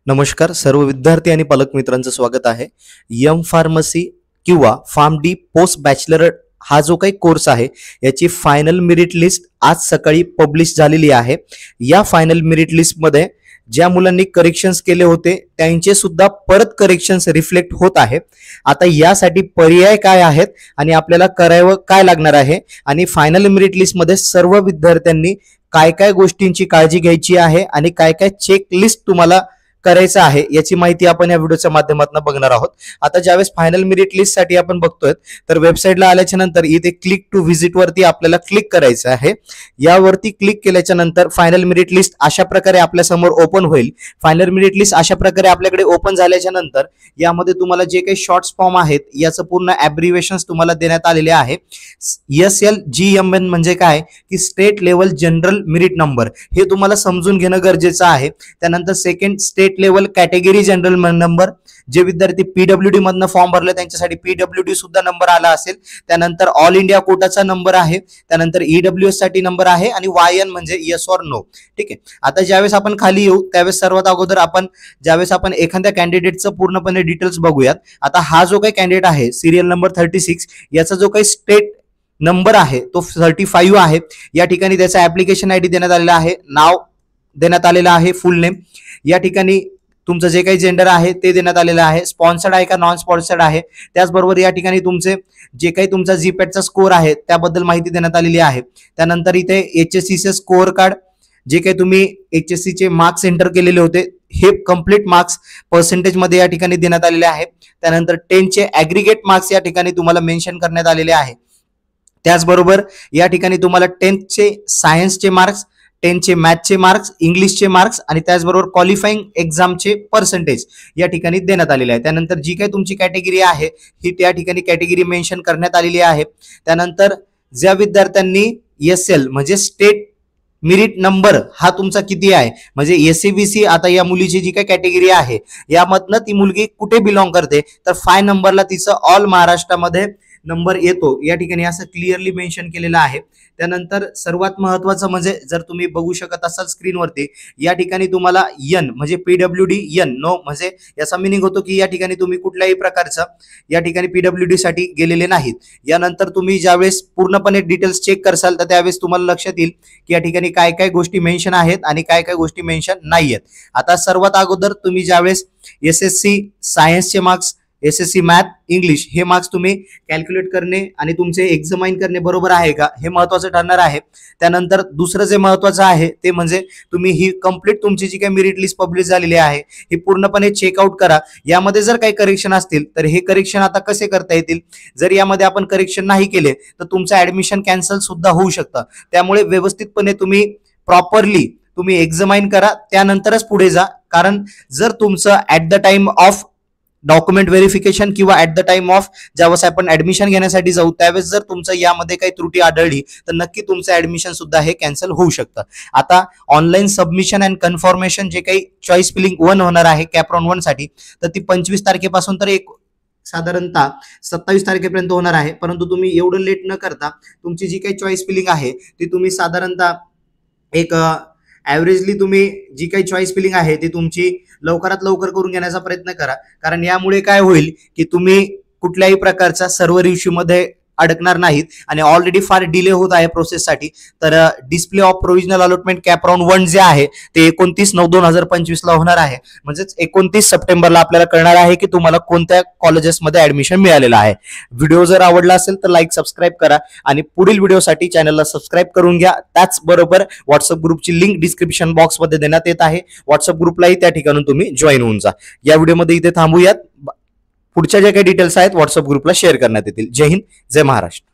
नमस्कार सर्व विद्यार्थी आणि पालक मित्रांचं स्वागत आहे. एम फार्मसी किंवा फार्म डी पोस्ट बॅचलर हा जो काही कोर्स आहे याची फायनल मेरिट लिस्ट आज सकाळी पब्लिश झालेली आहे. या फायनल मेरिट लिस्ट मध्ये ज्या मुलांनी करेक्शन्स केले होते त्यांचे सुद्धा परत करेक्शन्स रिफ्लेक्ट होत आहे. आता यासाठी पर्याय काय आहेत आणि आपल्याला करावं काय लागणार आहे आणि फायनल मेरिट लिस्ट मध्ये सर्व विद्यार्थ्यांनी काय काय गोष्टींची काळजी घ्यायची आहे आणि काय काय चेक लिस्ट तुम्हाला करायचं आहे याची माहिती आपण या व्हिडिओच्या माध्यमातून बघणार आहोत. आता ज्यावेळेस फायनल मेरिट लिस्ट साठी आपण बघतोय तर वेबसाईटला आल्याच्या नंतर इथे क्लिक टू व्हिजिट वरती आपल्याला क्लिक करायचं आहे. यावरती क्लिक केल्याच्या नंतर फायनल मेरिट लिस्ट अशा प्रकारे आपल्या समोर ओपन होईल. फायनल मेरिट लिस्ट अशा प्रकारे आपल्याकडे ओपन झाल्याच्या नंतर यामध्ये तुम्हाला जे काही शॉर्ट्स फॉर्म आहेत याचं पूर्ण ॲब्रिव्हिएशन्स तुम्हाला देण्यात आलेले आहे. SLGMN म्हणजे काय की state level general merit number, हे तुम्हाला समजून घेणं गरजेचं आहे. त्यानंतर second state level category general number, जे विद्यार्थी PWD मधनं फॉर्म भरले त्यांच्यासाठी PWD सुद्धा नंबर आला असेल. त्यानंतर ऑल इंडिया कोटाचा नंबर आहे. त्यानंतर EWS साठी नंबर आहे आणि YN म्हणजे येस ऑर नो. ठीक आहे. आता ज्यावेळेस आपण खाली येऊ त्यावेळेस सर्वात अगोदर ज्यावेळेस आपण एखाद्या कॅन्डिडेटचं पूर्णपणे डिटेल्स बघूयात. आता हा जो काही कॅन्डिडेट आहे सिरियल नंबर 36 याचा जो काही स्टेट नंबर आहे तो 35 आहे. या ठिकाणी त्याचा ऍप्लिकेशन ID देण्यात आलेला आहे, नाव देण्यात आलेलं आहे, फुल नेम. या ठिकाणी तुमचं जे काही जेंडर आहे ते देण्यात आलेलं आहे, स्पॉन्सर्ड आहे का नॉन स्पॉन्सर्ड आहे. त्याचबरोबर या ठिकाणी तुमचे जे काही तुमचा जीपॅटचा स्कोअर आहे त्याबद्दल माहिती देण्यात आलेली आहे. त्यानंतर इथे HSCचे स्कोअर कार्ड, जे काही तुम्ही HSC चे मार्क्स एंटर केलेले होते हे कम्प्लीट मार्क्स पर्सेंटेज मध्ये या ठिकाणी देण्यात आलेले आहे. त्यानंतर 10 चे ऍग्रिगेट मार्क्स या ठिकाणी तुम्हाला मेन्शन करण्यात आलेले आहे. त्याचबरोबर या ठिकाणी तुम्हाला 10th चे सायन्सचे मार्क्स, 10 चे मॅथचे मार्क्स, इंग्लिशचे मार्क्स आणि त्याचबरोबर क्वालिफाईंग एक्झामचे पर्सेंटेज या ठिकाणी देण्यात आलेले आहे. त्यानंतर जी काही तुमची कॅटेगरी आहे ही त्या ठिकाणी कॅटेगरी मेन्शन करण्यात आलेली आहे. त्यानंतर ज्या विद्यार्थ्यांनी SL म्हणजे स्टेट मेरिट नंबर हा तुमचा किती आहे, म्हणजे SCBC, आता या मुलीची जी काही कॅटेगरी आहे यामधनं ती मुलगी कुठे बिलॉंग करते तर 5 नंबरला तिचं ऑल महाराष्ट्रामध्ये नंबर येतो, या ठिकाणी असं क्लिअरली मेन्शन केलेलं आहे. त्यानंतर सर्वात महत्वाचं म्हणजे जर तुम्ही बघू शकत असाल स्क्रीनवरती या ठिकाणी तुम्हाला N म्हणजे PWD N नो म्हणजे याचा मिनिंग होतो की या ठिकाणी तुम्ही कुठल्याही प्रकारचं या ठिकाणी PWD साठी गेलेले नाहीत. यानंतर तुम्ही ज्यावेळेस पूर्णपणे डिटेल्स चेक करसाल तर त्यावेळेस तुम्हाला लक्षात येईल की या ठिकाणी काय काय गोष्टी मेन्शन आहेत आणि काय काय गोष्टी मेन्शन नाही आहेत. आता सर्वात अगोदर तुम्ही ज्यावेळेस SSC सायन्सचे मार्क्स, SSC मॅथ, इंग्लिश हे मार्क्स तुम्ही कॅल्क्युलेट करणे आणि तुमचे एक्झामाइन करणे बरोबर आहे का हे महत्वाचं ठरणार आहे. त्यानंतर दुसरं जे महत्वाचं आहे ते म्हणजे तुम्ही ही कंप्लीट तुमची जी काही मेरिट लिस्ट पब्लिश झालेली आहे ही पूर्णपणे चेकआउट करा. यामध्ये जर काही करेक्शन असतील तर हे करेक्शन आता कसे करता येतील, जर यामध्ये आपण करेक्शन नाही केले तर तुमचं ऍडमिशन कॅन्सल सुद्धा होऊ शकतं. त्यामुळे व्यवस्थितपणे तुम्ही प्रॉपरली तुम्ही एक्झामाइन करा, त्यानंतरच पुढे जा. कारण जर तुमचं at the time of document verification किंवा ऍट द टाइम ऑफ ज्यावेळेस आपण ऍडमिशन घेण्यासाठी जाऊ त्यावेळेस जर तुमचं यामध्ये काही त्रुटी आढळली तर नक्की तुमचं ऍडमिशन सुद्धा हे कॅन्सल होऊ शकतं. आता ऑनलाईन सबमिशन अँड कन्फर्मेशन जे काही चॉईस फिलिंग 1 होणार आहे कॅपराउंड 1 साठी तर ती 25 तारखेपासून तर साधारणतः 27 तारखेपर्यंत होणार आहे. परंतु तुम्ही एवढं लेट न करता तुमची जी काही चॉईस फिलिंग आहे ती तुम्ही साधारणतः ऍव्हरेजली तुम्ही जी काही चॉईस फिलिंग आहे ती तुमची लवकरात लवकर करून घेण्याचा प्रयत्न करा. कारण यामुळे काय होईल की तुम्ही कुठल्याही प्रकारचा सर्व्हर इश्यू मध्ये अडकणार नाहीत आणि ऑलरेडी फार डिले होत आहे प्रोसेससाठी. तर display of provisional allotment CAP round 1 जे आहे ते 29/9/2025 ला होणार आहे. म्हणजेच 29 सप्टेंबरला आपल्याला कळणार आहे की तुम्हाला कोणत्या कॉलेजेसमध्ये ऍडमिशन मिळालेलं आहे. व्हिडिओ जर आवडला असेल तर लाईक, सबस्क्राईब करा आणि पुढील व्हिडिओसाठी चॅनलला सबस्क्राईब करून घ्या. त्याचबरोबर व्हॉट्सअप ग्रुपची लिंक डिस्क्रिप्शन बॉक्समध्ये देण्यात येत आहे. व्हॉट्सअप ग्रुपलाही त्या ठिकाणी तुम्ही जॉईन होऊन जा. या व्हिडिओमध्ये इथे थांबूयात. पुढच्या ज्या काही डिटेल्स आहेत व्हॉट्सअप ग्रुपला शेअर करण्यात येतील. जय हिंद, जय महाराष्ट्र.